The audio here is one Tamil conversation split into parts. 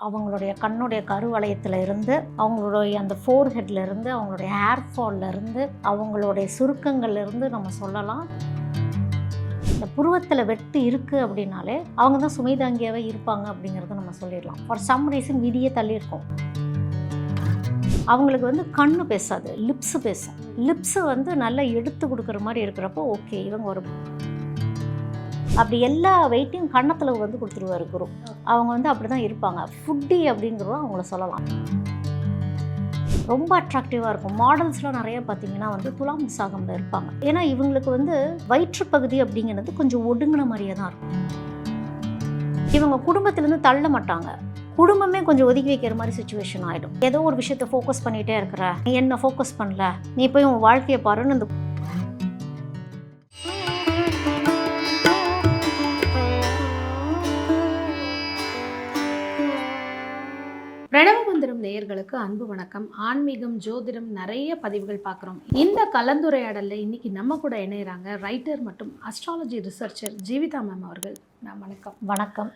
அவங்களுடைய கண்ணுடைய கருவளையத்தில் இருந்து, அவங்களுடைய அந்த ஃபோர்ஹெட்ல இருந்து, அவங்களுடைய ஹேர் ஃபால்ல இருந்து, அவங்களுடைய சுருக்கங்கள்ல இருந்து நம்ம சொல்லலாம். இந்த புருவத்தில் வெட்டு இருக்குது அப்படின்னாலே அவங்க தான் சுமைதாங்கியாகவே இருப்பாங்க அப்படிங்கிறத நம்ம சொல்லிடலாம். ஃபார் சம் ரீசன் விதியே தள்ளியிருக்கோம். அவங்களுக்கு வந்து கண்ணு பேசாது, லிப்ஸு பேசும். லிப்ஸு வந்து நல்லா எடுத்து கொடுக்குற மாதிரி இருக்கிறப்போ ஓகே இவங்க ஒரு அப்படி எல்லா வெயிட்டையும் கன்னத்தில் வந்து கொடுத்துருவாரு குரு. அவங்க வந்து அப்படி தான் இருப்பாங்க. ஃபுட்டி அப்படிங்கிறத அவங்கள சொல்லலாம். ரொம்ப அட்ராக்டிவாக இருக்கும். மாடல்ஸ்லாம் நிறைய பார்த்தீங்கன்னா வந்து துலாம் விசாகமில் இருப்பாங்க. ஏன்னா இவங்களுக்கு வந்து வயிற்றுப்பகுதி அப்படிங்கிறது கொஞ்சம் ஒடுங்கின மாதிரியே தான் இருக்கும். இவங்க குடும்பத்திலேருந்து தள்ள மாட்டாங்க. குடும்பமே கொஞ்சம் ஒதுக்கி வைக்கிற மாதிரி சுச்சுவேஷன் ஆகிடும். ஏதோ ஒரு விஷயத்தை ஃபோக்கஸ் பண்ணிகிட்டே இருக்கிற, நீ என்ன ஃபோக்கஸ் பண்ணல, நீ போய் உன் வாழ்க்கையை பாருன்னு இந்த பிரணவமந்திரம் நேயர்களுக்கு அன்பு வணக்கம். ஆன்மீகம், ஜோதிடம் நிறைய பதிவுகள் பார்க்குறோம். இந்த கலந்துரையாடலில் இன்னைக்கு நம்ம கூட இணைகிறாங்க ரைட்டர் மற்றும் அஸ்ட்ராலஜி ரிசர்ச்சர் ஜீவிதா மேம் அவர்கள். மேம் வணக்கம். வணக்கம்.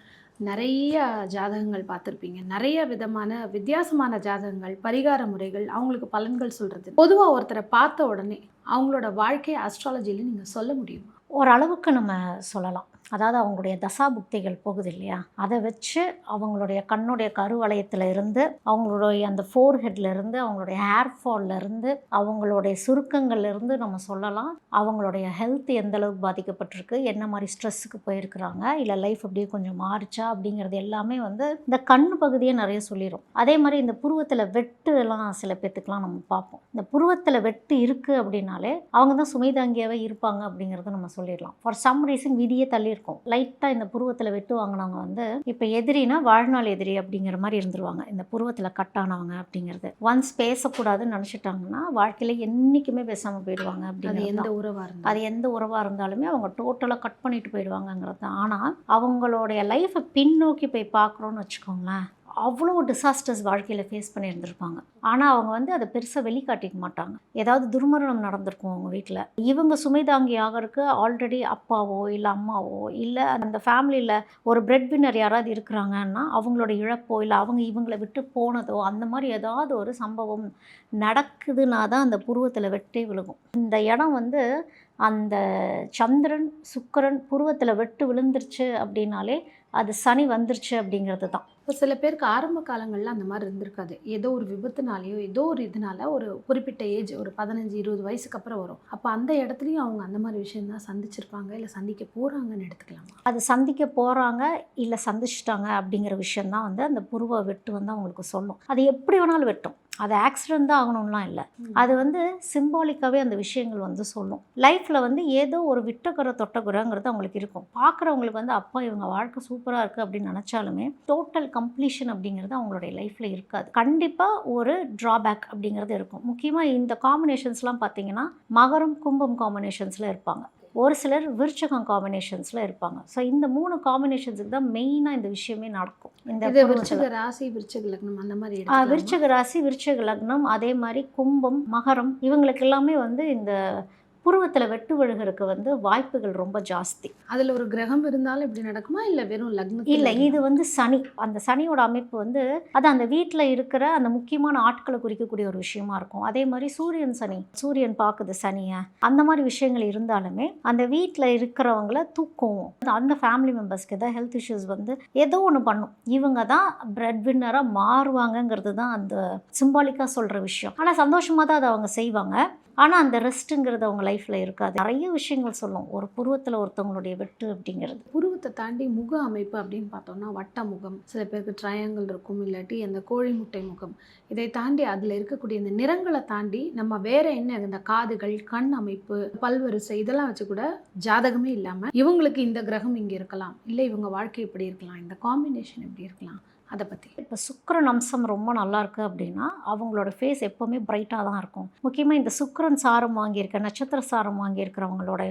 நிறைய ஜாதகங்கள் பார்த்துருப்பீங்க, நிறைய விதமான வித்தியாசமான ஜாதகங்கள், பரிகார முறைகள், அவங்களுக்கு பலன்கள் சொல்கிறது. பொதுவாக ஒருத்தரை பார்த்த உடனே அவங்களோட வாழ்க்கையை அஸ்ட்ராலஜியில் நீங்கள் சொல்ல முடியுமா? ஓரளவுக்கு நம்ம சொல்லலாம். அதாவது அவங்களுடைய தசாபுக்திகள் போகுது இல்லையா, அதை வச்சு அவங்களுடைய கண்ணுடைய கருவளையத்தில் இருந்து, அவங்களுடைய அந்த ஃபோர்ஹெட்ல இருந்து, அவங்களுடைய ஹேர் ஃபால்ல இருந்து, அவங்களுடைய சுருக்கங்கள்ல இருந்து நம்ம சொல்லலாம். அவங்களுடைய ஹெல்த் எந்த அளவுக்கு பாதிக்கப்பட்டிருக்கு, என்ன மாதிரி ஸ்ட்ரெஸ்ஸுக்கு போயிருக்கிறாங்க, இல்லை லைஃப் அப்படியே கொஞ்சம் மாறிச்சா அப்படிங்கிறது எல்லாமே வந்து இந்த கண் பகுதியை நிறைய சொல்லிடும். அதே மாதிரி இந்த புருவத்தில் வெட்டு எல்லாம் சில பேர்த்துக்கெலாம் நம்ம பார்ப்போம். இந்த புருவத்தில் வெட்டு இருக்குது அப்படின்னாலே அவங்க தான் சுமைதாங்கியாகவே இருப்பாங்க அப்படிங்கிறத நம்ம சொல்லிடலாம். ஃபார் சம் ரீசன் விதியே தள்ளி இருக்கும். லைட்டாக இந்த புருவத்தில் வெட்டு வாங்கினவங்க வந்து இப்போ எதிரினா வாழ்நாள் எதிரி அப்படிங்கிற மாதிரி இருந்துருவாங்க. இந்த புருவத்தில் கட்டானவங்க அப்படிங்கிறது ஒன்ஸ் பேசக்கூடாதுன்னு நினச்சிட்டாங்கன்னா வாழ்க்கையில் என்றைக்குமே பேசாமல் போயிடுவாங்க. அப்படிங்கிறது எந்த உறவாக இருந்தாலுமே அவங்க டோட்டலாக கட் பண்ணிட்டு போயிடுவாங்கங்கிறது தான். ஆனால் அவங்களுடைய லைஃப்பை பின்னோக்கி போய் பார்க்குறோன்னு வச்சுக்கோங்களேன், அவ்வளோ டிசாஸ்டர்ஸ் வாழ்க்கையில் ஃபேஸ் பண்ணியிருந்திருப்பாங்க. ஆனால் அவங்க வந்து அதை பெருசாக வெளிக்காட்டிக்க மாட்டாங்க. ஏதாவது துர்மரணம் நடந்திருக்கும் அவங்க வீட்டில். இவங்க சுமைதாங்கி ஆகிறதுக்கு ஆல்ரெடி அப்பாவோ இல்லை அம்மாவோ இல்லை அந்த ஃபேமிலியில் ஒரு பிரெட் வின்னர் யாராவது இருக்கிறாங்கன்னா அவங்களோட இழப்போ இல்லை அவங்க இவங்களை விட்டு போனதோ அந்த மாதிரி ஏதாவது ஒரு சம்பவம் நடக்குதுன்னா தான் அந்த புருவத்தில் வெட்டே விழுகும். இந்த இடம் வந்து அந்த சந்திரன் சுக்கிரன் புருவத்தில் வெட்டு விழுந்துருச்சு அப்படின்னாலே அது சனி வந்துருச்சு அப்படிங்கிறது தான். இப்போ சில பேருக்கு ஆரம்ப காலங்களில் அந்த மாதிரி இருந்திருக்காது. ஏதோ ஒரு விபத்துனாலேயோ ஏதோ ஒரு இதனால ஒரு குறிப்பிட்ட ஏஜ் ஒரு 15-20 வயசுக்கு அப்புறம் வரும். அப்போ அந்த இடத்துலையும் அவங்க அந்த மாதிரி விஷயந்தான் சந்திச்சிருப்பாங்க, இல்லை சந்திக்க போகிறாங்கன்னு எடுத்துக்கலாமா? அது சந்திக்க போகிறாங்க இல்லை சந்திச்சிட்டாங்க அப்படிங்கிற விஷயந்தான் வந்து அந்த புருவ வெட்டு வந்து அவங்களுக்கு சொல்லும். அது எப்படி வேணாலும் வெட்டும். அது ஆக்சிடென்ட் தான் ஆகணும்லாம் இல்லை. அது வந்து சிம்பாலிக்காகவே அந்த விஷயங்கள் வந்து சொல்லும். லைஃப்பில் வந்து ஏதோ ஒரு விட்டக்குறை தொட்டக்குறைங்கிறது அவங்களுக்கு இருக்கும். பார்க்குறவங்களுக்கு வந்து அப்பா இவங்க வாழ்க்கை சூப்பராக இருக்குது அப்படின்னு நினச்சாலுமே டோட்டல் கம்ப்ளீஷன் அப்படிங்கிறது அவங்களுடைய லைஃப்பில் இருக்காது. கண்டிப்பாக ஒரு ட்ராபேக் அப்படிங்கிறது இருக்கும். முக்கியமாக இந்த காம்பினேஷன்ஸ்லாம் பார்த்தீங்கன்னா மகரம் கும்பம் காம்பினேஷன்ஸில் இருப்பாங்க. ஒரு சிலர் விருச்சகம் காம்பினேஷன்ஸில் இருப்பாங்க. ஸோ இந்த 3 காம்பினேஷன்ஸுக்கு தான் மெயினாக இந்த விஷயமே நடக்கும். இந்த விருச்சிக ராசி, விருச்சிக லக்னம் அந்த மாதிரி விருச்சிக ராசி, விருச்சிக லக்னம், அதே மாதிரி கும்பம், மகரம் இவங்களுக்கு எல்லாமே வந்து இந்த புருவத்தில் வெட்டு விழுகிறதுக்கு வந்து வாய்ப்புகள் ரொம்ப ஜாஸ்தி. அதில் ஒரு கிரகம் இருந்தாலும் இப்படி நடக்குமா, இல்லை வெறும் லக்னம்? இல்லை, இது வந்து சனி. அந்த சனியோட அமைப்பு வந்து அது அந்த வீட்டில் இருக்கிற அந்த முக்கியமான ஆட்களை குறிக்கக்கூடிய ஒரு விஷயமா இருக்கும். அதே மாதிரி சூரியன் சனி, சூரியன் பார்க்குது சனியை, அந்த மாதிரி விஷயங்கள் இருந்தாலுமே அந்த வீட்டில் இருக்கிறவங்கள தூக்கும். அந்த ஃபேமிலி மெம்பர்ஸ்க்கு ஏதாவது ஹெல்த் இஷ்யூஸ் வந்து ஏதோ ஒன்று பண்ணும். இவங்க தான் பிரெட் வின்னராக மாறுவாங்கங்கிறது தான் அந்த சிம்பாலிக்காக சொல்கிற விஷயம். ஆனால் சந்தோஷமாக தான் அதை அவங்க செய்வாங்க. ஆனால் அந்த ரெஸ்ட்டுங்கிறது அவங்க லைஃப்பில் இருக்காது. நிறைய விஷயங்கள் சொல்லும் ஒரு புருவத்தில் ஒருத்தவங்களுடைய வெட்டு அப்படிங்கிறது. புருவத்தை தாண்டி முக அமைப்பு அப்படின்னு பார்த்தோம்னா வட்ட முகம், சில பேருக்கு ட்ரையாங்கிள் இருக்கும், இல்லாட்டி அந்த கோழி முட்டை முகம். இதை தாண்டி அதில் இருக்கக்கூடிய இந்த நிறங்களை தாண்டி நம்ம வேற என்ன, இந்த காதுகள், கண் அமைப்பு, பல்வரிசை இதெல்லாம் வச்சு கூட ஜாதகமே இல்லாமல் இவங்களுக்கு இந்த கிரகம் இங்கே இருக்கலாம், இல்லை இவங்க வாழ்க்கை இப்படி இருக்கலாம், இந்த காம்பினேஷன் எப்படி இருக்கலாம், அதை பற்றி. இப்போ சுக்கிரன் அம்சம் ரொம்ப நல்லா இருக்குது அப்படின்னா அவங்களோட ஃபேஸ் எப்போவுமே பிரைட்டாக தான் இருக்கும். முக்கியமாக இந்த சுக்கிரன் சாரம் வாங்கியிருக்க, நட்சத்திர சாரம் வாங்கியிருக்கிறவங்களோட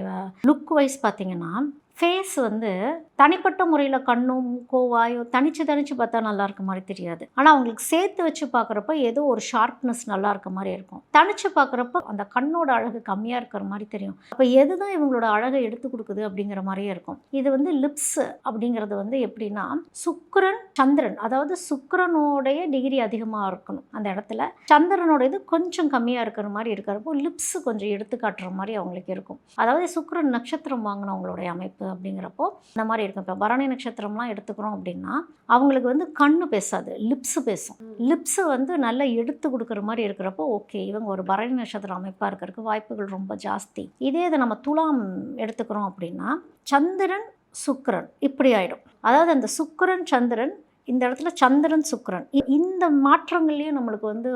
லுக் வைஸ் பார்த்திங்கன்னா ஃபேஸ் வந்து தனிப்பட்ட முறையில் கண்ணும் மூக்கோ வாயோ தனிச்சு பார்த்தா நல்லா இருக்க மாதிரி தெரியாது. ஆனால் அவங்களுக்கு சேர்த்து வச்சு பார்க்குறப்ப ஏதோ ஒரு ஷார்ப்னஸ் நல்லா இருக்க மாதிரி இருக்கும். தனிச்சு பார்க்குறப்ப அந்த கண்ணோட அழகு கம்மியாக இருக்கிற மாதிரி தெரியும். அப்போ எதுதான் இவங்களோட அழகை எடுத்து கொடுக்குது அப்படிங்கிற மாதிரியே இருக்கும். இது வந்து லிப்ஸ் அப்படிங்கிறது வந்து எப்படின்னா சுக்கிரன் சந்திரன், அதாவது சுக்கிரனோடைய டிகிரி அதிகமாக இருக்கணும் அந்த இடத்துல, சந்திரனோட இது கொஞ்சம் கம்மியாக இருக்கிற மாதிரி இருக்கிறப்போ லிப்ஸ் கொஞ்சம் எடுத்து காட்டுற மாதிரி அவங்களுக்கு இருக்கும். அதாவது சுக்கிரன் நட்சத்திரம் வாங்கினவங்களுடைய அமைப்பு அப்படிங்கிறப்போ இந்த மாதிரி இருக்கும். இப்போ பரணி நட்சத்திரம்லாம் எடுத்துக்கிறோம் அப்படின்னா அவங்களுக்கு வந்து கண்ணு பேசாது, லிப்ஸ் பேசும். லிப்ஸ் வந்து நல்லா எடுத்து கொடுக்குற மாதிரி இருக்கிறப்போ ஓகே, இவங்க ஒரு பரணி நட்சத்திரம் அமைப்பாக இருக்கிறதுக்கு வாய்ப்புகள் ரொம்ப ஜாஸ்தி. இதே இதை நம்ம துலாம் எடுத்துக்கிறோம் அப்படின்னா சந்திரன் சுக்கிரன் இப்படி ஆகிடும். அதாவது அந்த சுக்கிரன் சந்திரன், இந்த இடத்துல சந்திரன் சுக்கிரன், இந்த மாற்றங்கள்லேயும் நம்மளுக்கு வந்து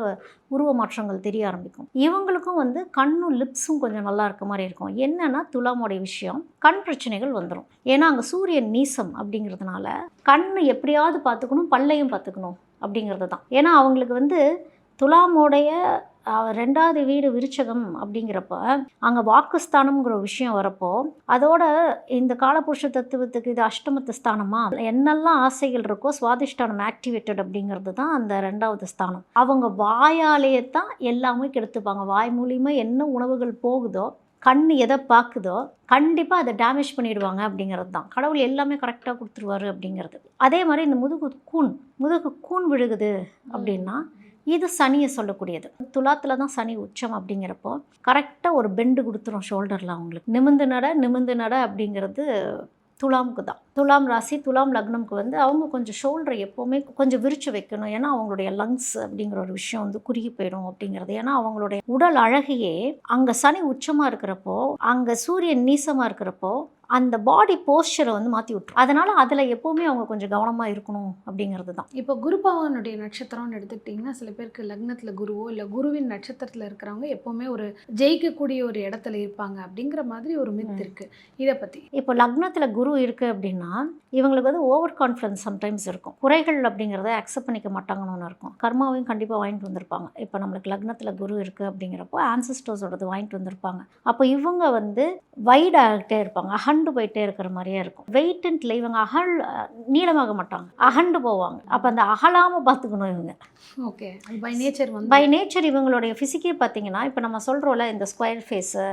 உருவ மாற்றங்கள் தெரிய ஆரம்பிக்கும். இவங்களுக்கும் வந்து கண்ணும் லிப்ஸும் கொஞ்சம் நல்லா இருக்க மாதிரி இருக்கும். என்னன்னா துலாமோடைய விஷயம், கண் பிரச்சனைகள் வந்துடும். ஏன்னா அங்கே சூரியன் நீசம் அப்படிங்கிறதுனால கண் எப்படியாவது பார்த்துக்கணும், பல்லையும் பார்த்துக்கணும் அப்படிங்கிறது தான். ஏன்னா அவங்களுக்கு வந்து துலாமோடைய 2வது வீடு விருச்சகம் அப்படிங்கிறப்ப அங்கே வாக்குஸ்தானம்ங்கிற ஒரு விஷயம் வரப்போ அதோட இந்த காலபுருஷ தத்துவத்துக்கு இது அஷ்டமத்து ஸ்தானமா, என்னெல்லாம் ஆசைகள் இருக்கோ சுவாதிஷ்டானம் ஆக்டிவேட்டட் அப்படிங்கிறது தான் அந்த 2வது ஸ்தானம். அவங்க வாயாலேயே தான் எல்லாமே கெடுத்துப்பாங்க. வாய் மூலியமாக என்ன உணவுகள் போகுதோ, கண் எதை பார்க்குதோ கண்டிப்பாக அதை டேமேஜ் பண்ணிடுவாங்க அப்படிங்கிறது தான். கடவுள் எல்லாமே கரெக்டாக கொடுத்துருவாரு அப்படிங்கிறது. அதே மாதிரி இந்த முதுகு கூன் விழுகுது அப்படின்னா இது சனியை சொல்லக்கூடியது. துலாத்தில் தான் சனி உச்சம் அப்படிங்கிறப்போ கரெக்டாக ஒரு பெண்டு கொடுத்துரும் ஷோல்டரில். அவங்களுக்கு நிமிந்து நட அப்படிங்கிறது துலாமுக்கு தான். துலாம் ராசி துலாம் லக்னம்க்கு வந்து அவங்க கொஞ்சம் ஷோல்டரை எப்போவுமே கொஞ்சம் விரிச்சு வைக்கணும். ஏன்னா அவங்களுடைய லங்ஸ் அப்படிங்கிற ஒரு விஷயம் வந்து குறுகி போயிடும் அப்படிங்கிறது. ஏன்னா அவங்களுடைய உடல் அழகையே அங்கே சனி உச்சமாக இருக்கிறப்போ, அங்கே சூரியன் நீசமாக இருக்கிறப்போ அந்த பாடி போஸ்டரை வந்து மாற்றி விட்டுரும். அதனால் அதில் எப்போவுமே அவங்க கொஞ்சம் கவனமாக இருக்கணும் அப்படிங்கிறது தான். இப்போ குரு பகவானுடைய நட்சத்திரம்னு எடுத்துக்கிட்டிங்கன்னா சில பேருக்கு லக்னத்தில் குருவோ இல்லை குருவின் நட்சத்திரத்தில் இருக்கிறவங்க எப்போவுமே ஒரு ஜெயிக்கக்கூடிய ஒரு இடத்துல இருப்பாங்க அப்படிங்கிற மாதிரி ஒரு மித் இருக்குது. இதை பற்றி இப்போ லக்னத்தில் குரு இருக்குது அப்படின்னா இவங்களுக்கு வந்து ஓவர் கான்ஃபிடன்ஸ் சம்டைம்ஸ் இருக்கும். குறைகள் அப்படிங்கிறத அக்செப்ட் பண்ணிக்க மாட்டாங்கன்னு ஒன்று இருக்கும். கர்மாவையும் கண்டிப்பாக வாங்கிட்டு வந்திருப்பாங்க. இப்போ நம்மளுக்கு லக்னத்தில் குரு இருக்குது அப்படிங்கிறப்போ ஆன்சிஸ்டர்ஸோடது வாங்கிட்டு வந்திருப்பாங்க. அப்போ இவங்க வந்து வைட் ஆகிட்டே இருப்பாங்க, அகண்டு போயிட்டே இருக்கிற மாதிரியே இருக்கும். வெயிட் அண்ட் இவங்க நீளமாக மாட்டாங்க, அகண்டு போவாங்க. அப்போ அந்த அகலாமல் பார்த்துக்கணும் இவங்க. ஓகே, பை நேச்சர் இவங்களுடைய ஃபிசிக்கே பார்த்தீங்கன்னா இப்போ நம்ம சொல்கிறோம்ல இந்த ஸ்கொயர் ஃபேஸு,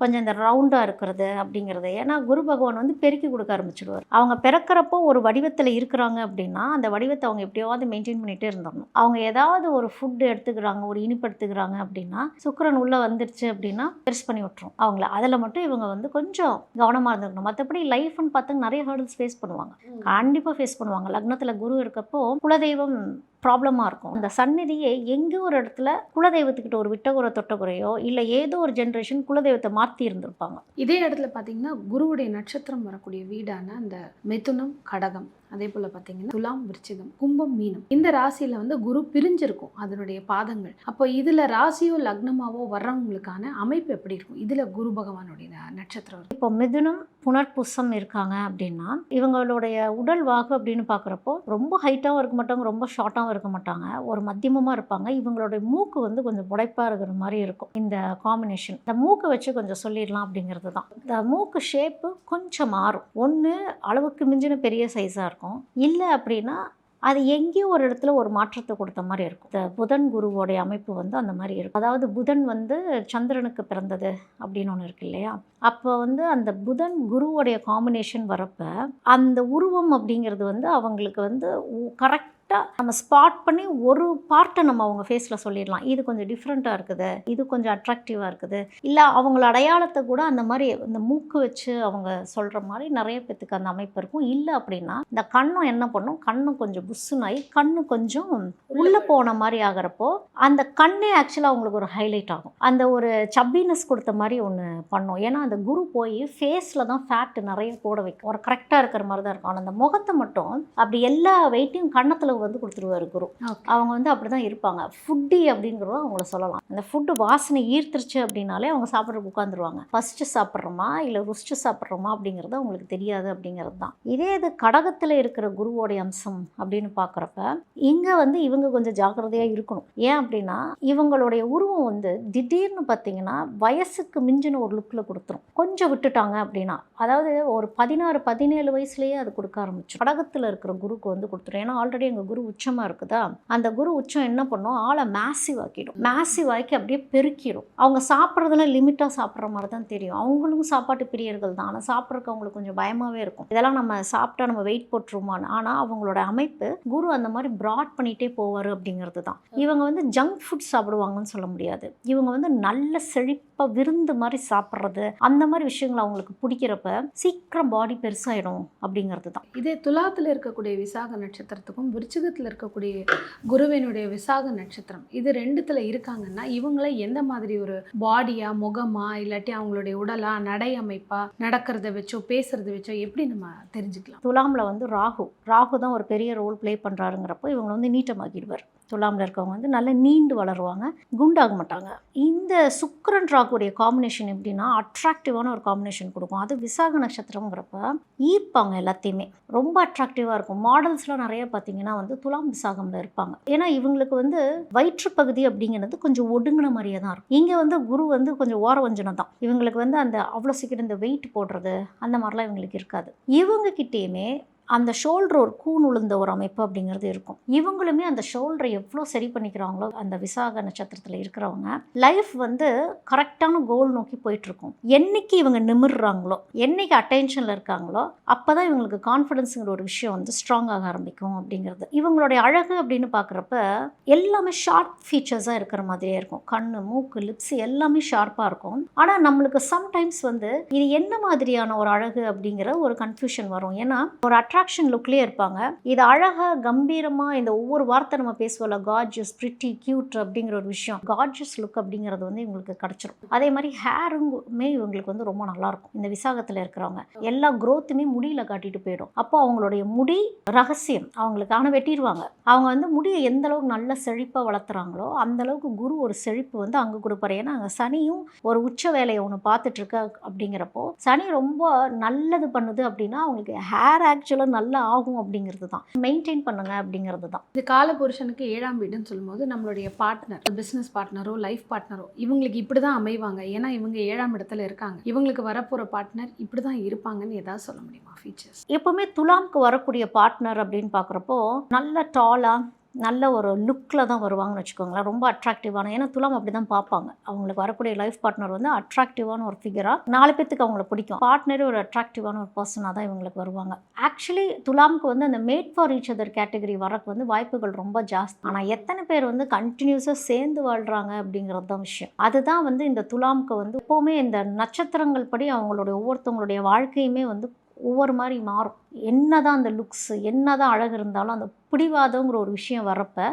கொஞ்சம் இந்த ரவுண்டாக இருக்கிறது அப்படிங்கிறது. ஏன்னா குரு பகவான் வந்து பெருக்கி கொடுக்க ஆரம்பிச்சிடுவார். அவங்க பிறக்கிறப்போ ஒரு வடிவத்தில் இருக்கிறாங்க அப்படின்னா அந்த வடிவத்தை அவங்க எப்படியாவது மெயின்டைன் பண்ணிகிட்டே இருந்துடணும். அவங்க ஏதாவது ஒரு ஃபுட்டு எடுத்துக்கிறாங்க, ஒரு இனிப்பு எடுத்துக்கிறாங்க அப்படின்னா சுக்கிரன் உள்ளே வந்துடுச்சு அப்படின்னா பெருசு பண்ணி விட்டுரும் அவங்கள. அதில் மட்டும் இவங்க வந்து கொஞ்சம் கவனமாக இருந்துக்கணும். மற்றபடி லைஃப்னு பார்த்தா நிறைய ஹர்டில்ஸ் ஃபேஸ் பண்ணுவாங்க, கண்டிப்பாக ஃபேஸ் பண்ணுவாங்க. லக்னத்தில் குரு இருக்கப்போ குலதெய்வம் ப்ராப்ளமாக இருக்கும். அந்த சந்நிதியே எங்கேயோ ஒரு இடத்துல குலதெய்வத்துக்கிட்ட ஒரு விட்டகுறை தொட்டகுறையோ இல்லை ஏதோ ஒரு ஜென்ரேஷன் குலதெய்வத்தை மாற்றி இருந்திருப்பாங்க. இதே இடத்துல பார்த்தீங்கன்னா குருவுடைய நட்சத்திரம் வரக்கூடிய வீடான அந்த மிதுனம் கடகம், அதே போல் பார்த்தீங்கன்னா துலாம் விருச்சிகம் கும்பம் மீனம், இந்த ராசியில் வந்து குரு பிரிஞ்சிருக்கும் அதனுடைய பாதங்கள். அப்போ இதில் ராசியோ லக்னமாவோ வர்றவங்களுக்கான அமைப்பு எப்படி இருக்கும்? இதில் குரு பகவானுடைய நட்சத்திரம் இப்போ மிதுனம் புனர்பூசம் இருக்காங்க அப்படின்னா இவங்களுடைய உடல் வாகு அப்படின்னு பார்க்குறப்போ ரொம்ப ஹைட்டாகவும் இருக்க மாட்டாங்க, ரொம்ப ஷார்ட்டாகவும் இருக்க மாட்டாங்க, ஒரு மத்தியமமாக இருப்பாங்க. இவங்களுடைய மூக்கு வந்து கொஞ்சம் புடைப்பாக இருக்கிற மாதிரி இருக்கும். இந்த காம்பினேஷன் இந்த மூக்கை வச்சு கொஞ்சம் சொல்லிடலாம் அப்படிங்கிறது தான். இந்த மூக்கு ஷேப்பு கொஞ்சம் மாறும். ஒன்று அளவுக்கு மிஞ்சின பெரிய சைஸாக இருக்கும், இல்லை அப்படின்னா அது எங்கேயோ ஒரு இடத்துல ஒரு மாற்றத்தை கொடுத்த மாதிரி இருக்கும். இந்த புதன் குருவோடைய அமைப்பு வந்து அந்த மாதிரி இருக்கும். அதாவது புதன் வந்து சந்திரனுக்கு பிறந்தது அப்படின்னு ஒன்று இருக்கு இல்லையா? அப்போ வந்து அந்த புதன் குருவோடைய காம்பினேஷன் வரப்போ அந்த உருவம் அப்படிங்கிறது வந்து அவங்களுக்கு வந்து கரெக்டாக நம்ம ஸ்பாட் பண்ணி ஒரு பார்ட்டை நம்ம அவங்க ஃபேஸில் சொல்லிடலாம். இது கொஞ்சம் டிஃப்ரெண்ட்டாக இருக்குது, இது கொஞ்சம் அட்ராக்டிவாக இருக்குது, இல்லை அவங்கள அடையாளத்தை கூட அந்த மாதிரி இந்த மூக்கு வச்சு அவங்க சொல்கிற மாதிரி நிறைய பேத்துக்கு அந்த அமைப்பு இருக்கும். இல்லை அப்படின்னா இந்த கண்ணும் என்ன பண்ணும், கண்ணும் கொஞ்சம் புஷ்ஷுனாகி கண்ணு கொஞ்சம் உள்ளே போன மாதிரி ஆகிறப்போ அந்த கண்ணே ஆக்சுவலாக அவங்களுக்கு ஒரு ஹைலைட் ஆகும். அந்த ஒரு சப்பினஸ் கொடுத்த மாதிரி ஒன்று பண்ணும். ஏன்னா அந்த குரு போய் ஃபேஸில் தான் ஃபேட்டு நிறைய போட வைக்கும், ஒரு கரெக்டாக இருக்கிற மாதிரி தான் இருக்கும். ஆனால் அந்த முகத்தை மட்டும் அப்படி எல்லா வெயிட்டையும் கன்னத்தில் உணவு வந்து கொடுத்துருவாரு குரு. ஓகே. அவங்க வந்து அப்படி தான் இருப்பாங்க. ஃபுட்டி அப்படிங்கிறத அவங்கள சொல்லலாம். அந்த ஃபுட்டு வாசனை ஈர்த்துருச்சு அப்படின்னாலே அவங்க சாப்பிட்றதுக்கு உட்காந்துருவாங்க. ஃபஸ்ட்டு சாப்பிட்றோமா இல்லை ருசிச்சு சாப்பிட்றோமா அப்படிங்கிறது அவங்களுக்கு தெரியாது அப்படிங்கிறது தான். இதே இது கடகத்தில் இருக்கிற குருவோடைய அம்சம் அப்படின்னு பார்க்குறப்ப இங்கே வந்து இவங்க கொஞ்சம் ஜாக்கிரதையாக இருக்கணும். ஏன் அப்படின்னா இவங்களுடைய உருவம் வந்து திடீர்னு பார்த்தீங்கன்னா வயசுக்கு மிஞ்சின ஒரு லுக்கில் கொடுத்துரும். கொஞ்சம் விட்டுட்டாங்க அப்படின்னா, அதாவது ஒரு 16, 17 வயசுலேயே அது கொடுக்க ஆரம்பிச்சிடும். கடகத்தில் இருக்கிற குருக்கு வந்து கொடுத்துரும். ஏன்னா ஆல்ரெடி எங்கள் குரு உச்சமாக இருக்குதா, அந்த குரு உச்சம் என்ன பண்ணும், ஆளை மேசிவ் ஆக்கிடும். மேசிவ் ஆக்கி அப்படியே பெருக்கிடும். அவங்க சாப்பிட்றதுல லிமிட்டாக சாப்பிட்ற மாதிரி தான் தெரியும். அவங்களும் சாப்பாட்டு பிரியர்கள் தான். ஆனால் சாப்பிட்றதுக்கு அவங்களுக்கு கொஞ்சம் பயமாகவே இருக்கும். இதெல்லாம் நம்ம சாப்பிட்டா நம்ம வெயிட் போட்டுருமான்னு. ஆனால் அவங்களோட அமைப்பு குரு அந்த மாதிரி ப்ராட் பண்ணிகிட்டே போவார் அப்படிங்கிறது தான். இவங்க வந்து ஜங்க் ஃபுட் சாப்பிடுவாங்கன்னு சொல்ல முடியாது. இவங்க வந்து நல்ல செழிப்பாக விருந்து மாதிரி சாப்பிட்றது, அந்த மாதிரி விஷயங்கள் அவங்களுக்கு பிடிக்கிறப்ப சீக்கிரம் பாடி பெருசாயிடும் அப்படிங்கிறது தான். இதே துலாத்தில் இருக்கக்கூடிய விசாக நட்சத்திரத்துக்கும் விருச்சிகத்தில் இருக்கக்கூடிய குருவினுடைய விசாக நட்சத்திரம், இது ரெண்டுத்துல இருக்காங்கன்னா இவங்கள எந்த மாதிரி ஒரு பாடியா, முகமா, இல்லாட்டி அவங்களுடைய உடலா, நடை அமைப்பா, நடக்கிறத வச்சோ பேசுறத வச்சோ எப்படி நம்ம தெரிஞ்சுக்கலாம்? துலாமில் வந்து ராகு தான் ஒரு பெரிய ரோல் ப்ளே பண்ணுறாருங்கிறப்போ இவங்களை வந்து நீட்டமாக்கிடுவார். துலாமில் இருக்கவங்க வந்து நல்லா நீண்டு வளருவாங்க, குண்டாக மாட்டாங்க. இந்த சுக்கிரன் ராகுடைய காம்பினேஷன் எப்படின்னா அட்ராக்டிவான ஒரு காம்பினேஷன் கொடுக்கும். அது விசாக நட்சத்திரங்கிறப்ப ஈர்ப்பாங்க எல்லாத்தையுமே, ரொம்ப அட்ராக்டிவாக இருக்கும். மாடல்ஸ்லாம் நிறைய பார்த்தீங்கன்னா வந்து துலாம் விசாகமில் இருப்பாங்க. ஏன்னா இவங்களுக்கு வந்து வயிற்றுப்பகுதி அப்படிங்கிறது கொஞ்சம் ஒடுங்கின மாதிரியே தான் இருக்கும். இங்கே வந்து குரு வந்து கொஞ்சம் ஓரவஞ்சனம் தான். இவங்களுக்கு வந்து அந்த அவ்வளோ சீக்கிரம் இந்த வெயிட் போடுறது அந்த மாதிரிலாம் இவங்களுக்கு இருக்காது. இவங்ககிட்டேயுமே அந்த ஷோல்டர் ஒரு கூன் உளுந்த ஒரு அமைப்பு அப்படிங்கிறது இருக்கும். இவங்களுமே அந்த ஷோல்டரை எவ்வளோ சரி பண்ணிக்கிறாங்களோ அந்த விசாக நட்சத்திரத்தில் இருக்கிறவங்க லைஃப் வந்து கரெக்டான கோல் நோக்கி போயிட்டுருக்கும். என்னைக்கு இவங்க நிமிர்றாங்களோ, என்னைக்கு அட்டென்ஷனில் இருக்காங்களோ அப்போ தான் இவங்களுக்கு கான்ஃபிடென்ஸுங்கிற ஒரு விஷயம் வந்து ஸ்ட்ராங் ஆக ஆரம்பிக்கும் அப்படிங்கிறது. இவங்களுடைய அழகு அப்படின்னு பார்க்குறப்ப எல்லாமே ஷார்ப் ஃபீச்சர்ஸாக இருக்கிற மாதிரியே இருக்கும். கண், மூக்கு, லிப்ஸ் எல்லாமே ஷார்ப்பாக இருக்கும். ஆனால் நம்மளுக்கு சம்டைம்ஸ் வந்து இது என்ன மாதிரியான ஒரு அழகு அப்படிங்கிற ஒரு கன்ஃபியூஷன் வரும். ஏன்னா ஒரு அட்ராக்ஷன் லுக்லேயே இருப்பாங்க. இது அழகாக கம்பீரமாக இந்த ஒவ்வொரு வார்த்தை நம்ம பேசுவோம்ல, கார்ஜியஸ், பிரிட்டி, கியூட் அப்படிங்கிற ஒரு விஷயம், கார்ஜியஸ் லுக் அப்படிங்கிறது வந்து இவங்களுக்கு கிடச்சிரும். அதே மாதிரி ஹேருமே இவங்களுக்கு வந்து ரொம்ப நல்லாயிருக்கும். இந்த விசாகத்தில் இருக்கிறவங்க எல்லா க்ரோத்துமே முடியில் காட்டிட்டு போயிடும். அப்போ அவங்களுடைய முடி ரகசியம் அவங்களுக்கான வெட்டிடுவாங்க. அவங்க வந்து முடியை எந்த அளவுக்கு நல்ல செழிப்பாக வளர்த்துறாங்களோ அந்த அளவுக்கு குரு ஒரு செழிப்பு வந்து அங்கே கொடுப்பாரு. ஏன்னா அங்கே சனியும் ஒரு உச்ச வேலையை ஒன்று பார்த்துட்டு இருக்க அப்படிங்கிறப்போ சனி ரொம்ப நல்லது பண்ணுது அப்படின்னா அவங்களுக்கு ஹேர் ஆக்சுவலாக நல்லா ஆகும் அப்படிங்கிறது தான். மெயின்டைன் பண்ணுங்க அப்படிங்கிறது தான். இது காலபுருஷனுக்கு 7ஆம் வீடுன்னு சொல்லும்போது நம்மளுடைய பார்ட்னர், பிஸ்னஸ் பார்ட்னரோ லைஃப் பார்ட்னரோ இவங்களுக்கு இப்படி தான் அமைவாங்க. ஏன்னா இவங்க 7ஆம் இடத்துல இருக்காங்க. இவங்களுக்கு வரப்போகிற பார்ட்னர் இப்படி தான் இருப்பாங்கன்னு ஏதாவது சொல்ல முடியுமா ஃபீச்சர்ஸ்? எப்போவுமே துலாம்க்கு வரக்கூடிய பார்ட்னர் அப்படின்னு பார்க்குறப்போ நல்ல டாலாக நல்ல ஒரு லுக்கில் தான் வருவாங்கன்னு வச்சுக்கோங்களேன். ரொம்ப அட்ராக்டிவான, ஏன்னா துலாம் அப்படி தான் பார்ப்பாங்க. அவங்களுக்கு வரக்கூடிய லைஃப் பார்ட்னர் வந்து அட்ராக்டிவான ஒரு ஃபிகராக 4 பேத்துக்கு அவங்கள பிடிக்கும். பார்ட்னரே ஒரு அட்ராக்டிவான ஒரு பர்சனாக தான் இவங்களுக்கு வருவாங்க. ஆக்சுவலி துலாமுக்கு வந்து அந்த made for each other category வரக்கு வந்து வாய்ப்புகள் ரொம்ப ஜாஸ்தி. ஆனால் எத்தனை பேர் வந்து கண்டினியூஸாக சேர்ந்து வாழ்கிறாங்க அப்படிங்கிறது தான் விஷயம். அதுதான் வந்து இந்த துலாமுக்கு வந்து எப்போவுமே இந்த நட்சத்திரங்கள் படி அவங்களுடைய ஒவ்வொருத்தவங்களுடைய வாழ்க்கையுமே வந்து ஒவ்வொரு மாதிரி மாறும். என்ன தான் அந்த லுக்ஸ், என்ன தான் அழகு இருந்தாலும் அந்த பிடிவாதங்கிற ஒரு விஷயம் வரப்போ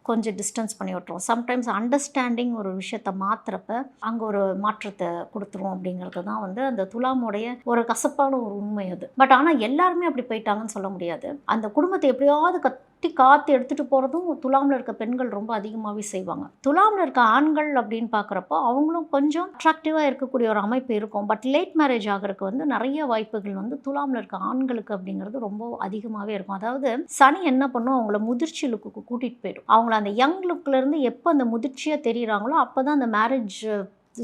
கொஞ்சம் டிஸ்டன்ஸ் பண்ணி விட்டுரும். சம்டைம்ஸ் அண்டர்ஸ்டாண்டிங் ஒரு விஷயத்தை மாற்றுறப்ப அங்கே ஒரு மாற்றத்தை கொடுத்துரும் அப்படிங்கிறது தான் வந்து அந்த துலாமுடைய ஒரு கசப்பான ஒரு உண்மை அது. பட் ஆனால் எல்லாருமே அப்படி போயிட்டாங்கன்னு சொல்ல முடியாது. அந்த குடும்பத்தை எப்படியாவது காத்து எடுத்துகிட்டு போகிறதும் துலாமில் இருக்க பெண்கள் ரொம்ப அதிகமாகவே செய்வாங்க. துலாமில் இருக்க ஆண்கள் அப்படின்னு பார்க்குறப்போ அவங்களும் கொஞ்சம் அட்ராக்டிவாக இருக்கக்கூடிய ஒரு அமைப்பு இருக்கும். பட் லேட் மேரேஜ் ஆகிறதுக்கு வந்து நிறைய வாய்ப்புகள் வந்து துலாமில் இருக்க ஆண்களுக்கு அப்படிங்கிறது ரொம்ப அதிகமாகவே இருக்கும். அதாவது சனி என்ன பண்ணும், அவங்கள முதிர்ச்சி லுக்குக்கு கூட்டிகிட்டு போயிடும். அவங்கள அந்த யங் லுக்லேருந்து எப்போ அந்த முதிர்ச்சியாக தெரியுறாங்களோ அப்போ தான் அந்த மேரேஜ்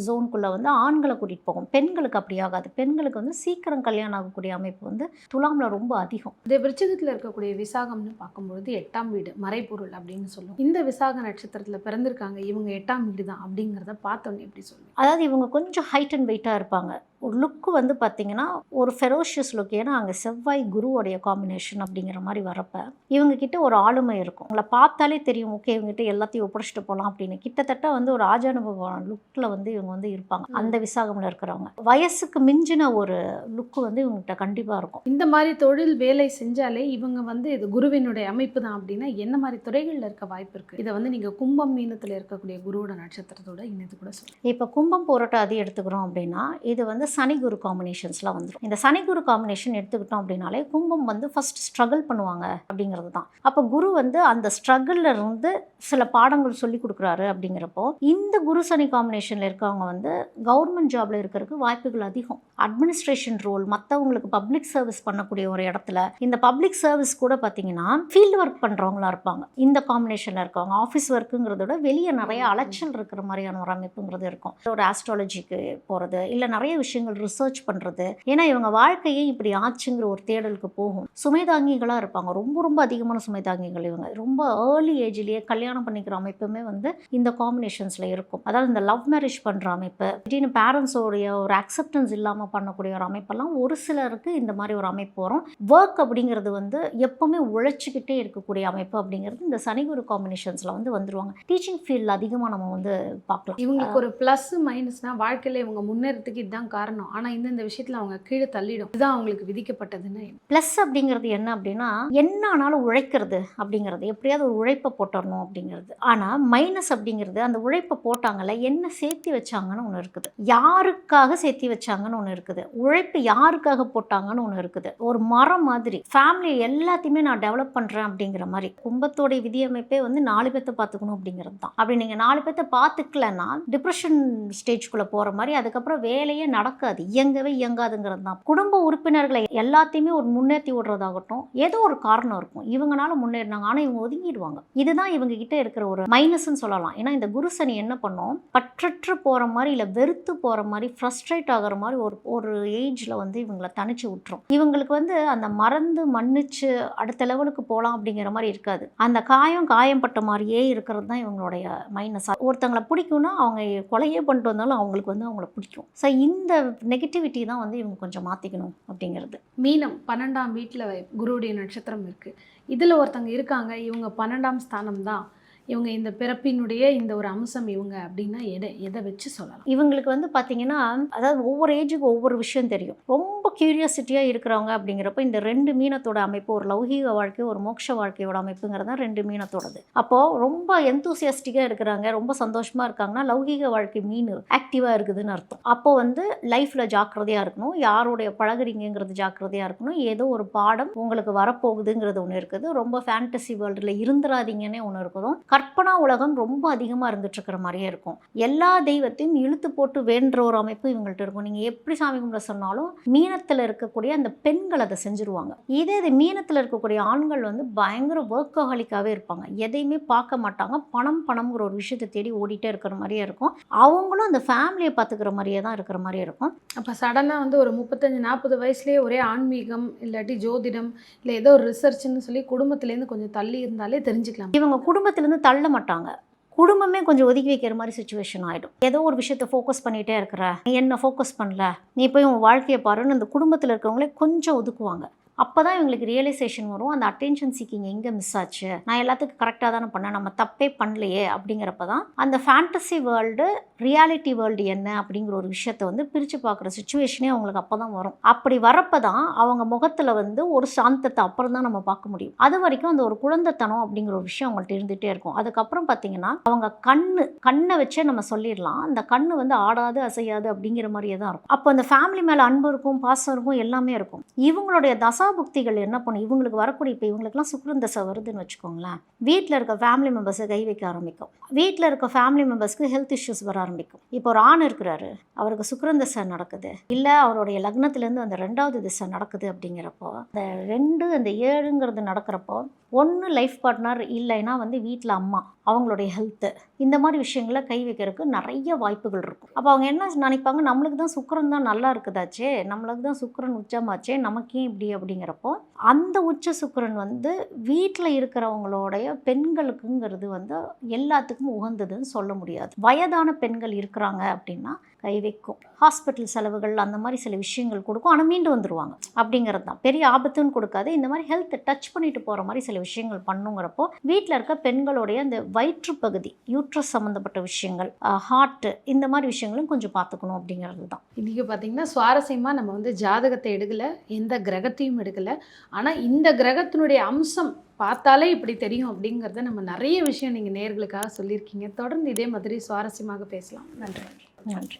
ஜோனுக்குள்ளே வந்து ஆண்களை கூட்டிகிட்டு போகும். பெண்களுக்கு அப்படி ஆகாது. பெண்களுக்கு வந்து சீக்கிரம் கல்யாணம் ஆகக்கூடிய அமைப்பு வந்து துலாமில் ரொம்ப அதிகம். இதே விருச்சிகத்தில் இருக்கக்கூடிய விசாகம்னு பார்க்கும்பொழுது 8ஆம் வீடு மறைப்பொருள் அப்படின்னு சொல்லுவோம். இந்த விசாக நட்சத்திரத்தில் பிறந்திருக்காங்க, இவங்க 8ஆம் வீடு தான் அப்படிங்கிறத பார்த்தோன்னே எப்படி சொல்லுவோம்? அதாவது இவங்க கொஞ்சம் ஹைட் அண்ட் வெயிட்டாக இருப்பாங்க. ஒரு லுக்கு வந்து பார்த்திங்கன்னா ஒரு ஃபெரோஷியஸ் லுக். ஏன்னா அங்கே செவ்வாய் குருவோடைய காம்பினேஷன் அப்படிங்கிற மாதிரி வரப்போ இவங்கக்கிட்ட ஒரு ஆளுமை இருக்கும். உங்களை பார்த்தாலே தெரியும், ஓகே இவங்ககிட்ட எல்லாத்தையும் ஒப்படைச்சிட்டு போகலாம் அப்படின்னு. கிட்டத்தட்ட வந்து ஒரு ஆஜானுபவ லுக்கில் வந்து இவங்க வந்து இருப்பாங்க. அந்த விசாகமில் இருக்கிறவங்க வயசுக்கு மிஞ்சின ஒரு லுக்கு வந்து இவங்ககிட்ட கண்டிப்பாக இருக்கும். இந்த மாதிரி தொழில் வேலை செஞ்சாலே இவங்க வந்து இது குருவினுடைய அமைப்பு தான் அப்படின்னா என்ன மாதிரி துறைகளில் இருக்க வாய்ப்பு இருக்குது? இதை வந்து நீங்கள் கும்பம் மீனத்தில் இருக்கக்கூடிய குருவோட நட்சத்திரத்தோட இணைத்து கூட சொல்லுங்கள். இப்போ கும்பம் போராட்டம் அது எடுத்துக்கிறோம் அப்படின்னா இது வந்து சனி குரு காம்பினேஷன்ஸ்லாம் வந்துடும். இந்த சனி குரு காம்பினேஷன் எடுத்துக்கிட்டோம் அப்படின்னாலே கும்பம் வந்து ஃபர்ஸ்ட் ஸ்ட்ரகிள் பண்ணுவாங்க அப்படிங்கிறது தான். அப்போ குரு வந்து அந்த ஸ்ட்ரகிளில் இருந்து சில பாடங்கள் சொல்லி கொடுக்குறாரு அப்படிங்கிறப்போ இந்த குரு சனி காம்பினேஷனில் இருக்கவங்க வந்து கவர்மெண்ட் ஜாப்ல இருக்கிறதுக்கு வாய்ப்புகள் அதிகம். அட்மினிஸ்ட்ரேஷன் ரோல், மற்றவங்களுக்கு பப்ளிக் சர்வீஸ் பண்ணக்கூடிய ஒரு இடத்துல, இந்த பப்ளிக் சர்வீஸ் கூட பார்த்தீங்கன்னா ஃபீல்டு ஒர்க் பண்ணுறவங்களா இருப்பாங்க. இந்த காம்பினேஷனில் இருக்கவங்க ஆஃபீஸ் ஒர்க்குங்கிறத விட வெளியே நிறைய அலைச்சல் இருக்கிற மாதிரியான ஒரு அமைப்புங்கிறது இருக்கும். ஒரு ஆஸ்ட்ராலஜிக்கு போகிறது, இல்லை நிறைய விஷயங்கள் ரிசர்ச் பண்ணுறது. ஏன்னா இவங்க வாழ்க்கையே இப்படி ஆச்சுங்கிற ஒரு தேடலுக்கு போகும். சுமைதாங்கிகளாக இருப்பாங்க, ரொம்ப ரொம்ப அதிகமான சுமைதாங்கிகள். இவங்க ரொம்ப ஏர்லி ஏஜ்லேயே கல்யாணம் பண்ணிக்கிற அமைப்புமே வந்து இந்த காம்பினேஷன்ஸில் இருக்கும். அதாவது இந்த லவ் மேரேஜ் பண்ணுற அமைப்பு, திடீர்னு பேரண்ட்ஸோடைய ஒரு அக்செப்டன்ஸ் இல்லாமல் பண்ணக்கூடிய ஒரு அமைப்பெல்லாம் ஒரு சிலருக்கு இந்த மாதிரி ஒரு அமைப்பு வரும். ஒர்க் அப்படிங்கிறது வந்து எப்பவுமே உழைச்சிக்கிட்டே இருக்கக்கூடிய அமைப்பு அப்படிங்கிறது இந்த சனி குரு காம்பினேஷன்ஸில் வந்து வந்துருவாங்க. டீச்சிங் ஃபீல்டில் அதிகமாக நம்ம வந்து பார்க்கலாம். இவங்களுக்கு ஒரு ப்ளஸ் மைனஸ்னா வாழ்க்கையில் இவங்க முன்னேறதுக்கு இதுதான் காரணம், ஆனால் இந்த விஷயத்தில் அவங்க கீழே தள்ளிடும், இதுதான் அவங்களுக்கு விதிக்கப்பட்டதுன்னு. ப்ளஸ் அப்படிங்கிறது என்ன அப்படின்னா, என்ன ஆனாலும் உழைக்கிறது அப்படிங்கிறது, எப்படியாவது ஒரு உழைப்பை போட்டுடணும் அப்படிங்கிறது. ஆனால் மைனஸ் அப்படிங்கிறது, அந்த உழைப்பை போட்டாங்கல்ல, என்ன சேர்த்தி வச்சாங்கன்னு ஒன்று இருக்குது, யாருக்காக சேர்த்தி வச்சாங்கன்னு ஒன்று இருக்குது, உழைப்பு யாருக்காக போட்டாங்கன்னு ஒன்று இருக்குது. ஒரு மரம் மாதிரி ஃபேமிலி எல்லாத்தையுமே நான் டெவலப் பண்ணுறேன் அப்படிங்கிற மாதிரி. கும்பத்தோடைய விதியமைப்பே வந்து 4 பேர்த்த பார்த்துக்கணும் அப்படிங்கிறது தான். அப்படி நீங்கள் 4 பேர்த்த பார்த்துக்கலன்னா டிப்ரெஷன் ஸ்டேஜ்குள்ளே போகிற மாதிரி, அதுக்கப்புறம் வேலையே நடக்காது, இயங்கவே இயங்காதுங்கிறது தான். குடும்ப உறுப்பினர்களை எல்லாத்தையுமே ஒரு முன்னேற்றி விடுறதாகட்டும், ஏதோ ஒரு காரணம் இருக்கும், இவங்கனால முன்னேறினாங்க, ஆனால் இவங்க ஒதுங்கிடுவாங்க. இதுதான் இவங்க கிட்ட இருக்கிற ஒரு மைனஸ்ன்னு சொல்லலாம். ஏன்னா இந்த குரு சனி என்ன பண்ணும், பற்றற்று போகிற மாதிரி, இல்லை வெறுத்து போகிற மாதிரி, ஃப்ரஸ்ட்ரேட் ஆகிற மாதிரி ஒரு ஏஜில் வந்து இவங்களை தனிச்சு விட்டுரும். இவங்களுக்கு வந்து அந்த மறந்து மன்னிச்சு அடுத்த லெவலுக்கு போகலாம் அப்படிங்கிற மாதிரி இருக்காது. அந்த காயம்பட்ட மாதிரியே இருக்கிறது தான் இவங்களுடைய மைனஸ். ஒருத்தங்களை பிடிக்கும்னா அவங்க கொலையே பண்ணிட்டு வந்தாலும் அவங்களுக்கு வந்து அவங்கள பிடிக்கும். ஸோ இந்த நெகட்டிவிட்டி தான் வந்து இவங்க கொஞ்சம் மாற்றிக்கணும் அப்படிங்கிறது. மீனம் 12ஆம் வீட்டில் குருவுடைய நட்சத்திரம் இருக்குது. இதில் ஒருத்தங்க இருக்காங்க, இவங்க 12ஆம் ஸ்தானம் தான், இவங்க இந்த பிறப்பினுடைய இந்த ஒரு அம்சம் இவங்க அப்படின்னா எதை வச்சு சொல்லலாம்? இவங்களுக்கு வந்து பார்த்தீங்கன்னா, அதாவது ஒவ்வொரு ஏஜுக்கு ஒவ்வொரு விஷயம் தெரியும். ரொம்ப கியூரியாசிட்டியாக இருக்கிறவங்க அப்படிங்கிறப்ப இந்த 2 மீனத்தோட அமைப்பு, ஒரு லௌகீக வாழ்க்கை, ஒரு மோட்ச வாழ்க்கையோட அமைப்புங்கிறது தான் 2 மீனத்தோடது. அப்போது ரொம்ப எந்தூசியாஸ்டிக்காக இருக்கிறாங்க, ரொம்ப சந்தோஷமாக இருக்காங்கன்னா லௌகீக வாழ்க்கை மீன் ஆக்டிவாக இருக்குதுன்னு அர்த்தம். அப்போது வந்து லைஃப்பில் ஜாக்கிரதையாக இருக்கணும், யாருடைய பழகுறீங்கிறது ஜாக்கிரதையாக இருக்கணும், ஏதோ ஒரு பாடம் உங்களுக்கு வரப்போகுதுங்கிறது ஒன்று இருக்குது, ரொம்ப ஃபேண்டசி வேர்ல்டில் இருந்துராதிங்கன்னே ஒன்று இருக்குதும். கற்பனா உலகம் ரொம்ப அதிகமாக இருந்துட்டு இருக்கிற மாதிரியே இருக்கும். எல்லா தெய்வத்தையும் இழுத்து போட்டு வேண்ட ஒரு அமைப்பு இவங்கள்ட்ட இருக்கும். நீங்கள் எப்படி சாமி கும்பிட சொன்னாலும் மீனத்தில் இருக்கக்கூடிய அந்த பெண்கள் அதை செஞ்சுருவாங்க. இதே மீனத்தில் இருக்கக்கூடிய ஆண்கள் வந்து பயங்கர ஒர்க்கஹாலிக்காகவே இருப்பாங்க, எதையுமே பார்க்க மாட்டாங்க, பணம்ங்கிற ஒரு விஷயத்தை தேடி ஓடிட்டே இருக்கிற மாதிரியே இருக்கும். அவங்களும் அந்த ஃபேமிலியை பார்த்துக்கிற மாதிரியே தான் இருக்கிற மாதிரி இருக்கும். அப்போ சடனாக வந்து ஒரு 35-40 வயசுலேயே ஒரே ஆன்மீகம் இல்லாட்டி ஜோதிடம் இல்லை ஏதோ ஒரு ரிசர்ச்னு சொல்லி குடும்பத்துலேருந்து கொஞ்சம் தள்ளி இருந்தாலே தெரிஞ்சுக்கலாம். இவங்க குடும்பத்திலேருந்து தள்ள மாட்டாங்க, குடும்பமே கொஞ்சம் ஒதுக்கி வைக்கிற மாதிரி சுச்சுவேஷன் ஆகிடும். ஏதோ ஒரு விஷயத்தை ஃபோக்கஸ் பண்ணிகிட்டே இருக்கிற, நீ என்ன ஃபோக்கஸ் பண்ணல, நீ போய் உன் வாழ்க்கையை பாருன்னு அந்த குடும்பத்தில் இருக்கிறவங்களே கொஞ்சம் ஒதுக்குவாங்க. அப்போ தான் இவங்களுக்கு ரியலைசேஷன் வரும், அந்த அட்டென்ஷன் சீக்கிங் எங்கே மிஸ் ஆச்சு, நான் எல்லாத்துக்கும் கரெக்டாக தானே பண்ணேன், நம்ம தப்பே பண்ணலையே அப்படிங்கிறப்ப தான் அந்த ஃபேண்டசி வேர்ல்டு ரியாலிட்டி வேர்ல்டு என்ன அப்படிங்கிற ஒரு விஷயத்தை வந்து பிரித்து பார்க்குற சுச்சுவேஷனே அவங்களுக்கு அப்போ தான் வரும். அப்படி வரப்போ தான் அவங்க முகத்தில் வந்து ஒரு சாந்தத்தை அப்புறம் தான் நம்ம பார்க்க முடியும். அது வரைக்கும் அந்த ஒரு குழந்தைத்தனம் அப்படிங்கிற ஒரு விஷயம் அவங்கள்ட்ட இருந்துகிட்டே இருக்கும். அதுக்கப்புறம் பார்த்தீங்கன்னா அவங்க கண்ணை வச்சே நம்ம சொல்லிடலாம், அந்த கண்ணு வந்து ஆடாது அசையாது அப்படிங்கிற மாதிரியே தான் இருக்கும். அப்போ அந்த ஃபேமிலி மேலே அன்பு இருக்கும், பாசம் இருக்கும், எல்லாமே இருக்கும். இவங்களுடைய புக்திகள் என்ன பண்ணும், இவங்களுக்கு வரக்கூடிய, இப்போ இவங்களுக்குலாம் சுக்கிரன் தசை வருதுன்னு வச்சுக்கோங்களேன், வீட்டில் இருக்க ஃபேமிலி மெம்பர்ஸை கை வைக்க ஆரம்பிக்கும், வீட்டில் இருக்க ஃபேமிலி மெம்பர்ஸ்க்கு ஹெல்த் இஷ்யூஸ் வர ஆரம்பிக்கும். இப்போ ஒரு ஆண் இருக்கிறாரு, அவருக்கு சுக்கிரன் தசை நடக்குது, இல்லை அவருடைய லக்னத்திலேருந்து அந்த 2வது திசை நடக்குது அப்படிங்கிறப்போ, அந்த 2 அந்த 7ங்கிறது நடக்கிறப்போ, ஒன்று லைஃப் பார்ட்னர், இல்லைன்னா வந்து வீட்டில் அம்மா, அவங்களுடைய ஹெல்த்து, இந்த மாதிரி விஷயங்களை கை வைக்கிறதுக்கு நிறைய வாய்ப்புகள் இருக்கும். அப்போ அவங்க என்ன நினைப்பாங்க, நம்மளுக்கு தான் சுக்கிரன் தான் நல்லா இருக்குதாச்சே, நம்மளுக்கு தான் சுக்கிரன் உச்சமாச்சே, நமக்கே இப்படி அப்படிங்கிறப்போ அந்த உச்ச சுக்கிரன் வந்து வீட்டில் இருக்கிறவங்களுடைய பெண்களுக்குங்கிறது வந்து எல்லாத்துக்கும் உகந்ததுன்னு சொல்ல முடியாது. வயதான பெண்கள் இருக்கிறாங்க அப்படின்னா கை வைக்கும், ஹாஸ்பிட்டல் செலவுகள் அந்த மாதிரி சில விஷயங்கள் கொடுக்கும், ஆனால் மீண்டு வந்துடுவாங்க அப்படிங்கிறது தான். பெரிய ஆபத்துன்னு கொடுக்காது, இந்த மாதிரி ஹெல்த்தை டச் பண்ணிட்டு போகிற மாதிரி சில விஷயங்கள் பண்ணுங்கிறப்போ வீட்டில் இருக்க பெண்களுடைய அந்த வயிற்று பகுதி, யூட்ரஸ் சம்மந்தப்பட்ட விஷயங்கள், ஹார்ட்டு, இந்த மாதிரி விஷயங்களும் கொஞ்சம் பார்த்துக்கணும் அப்படிங்கிறது தான். இன்றைக்கி பார்த்திங்கன்னா சுவாரஸ்யமாக நம்ம வந்து ஜாதகத்தை எடுக்கலை, எந்த கிரகத்தையும் எடுக்கலை, ஆனால் இந்த கிரகத்தினுடைய அம்சம் பார்த்தாலே இப்படி தெரியும் அப்படிங்கிறத நம்ம நிறைய விஷயம் நீங்கள் நேயர்களுக்காக சொல்லியிருக்கீங்க. தொடர்ந்து இதே மாதிரி சுவாரஸ்யமாக பேசலாம். நன்றி. நன்றி.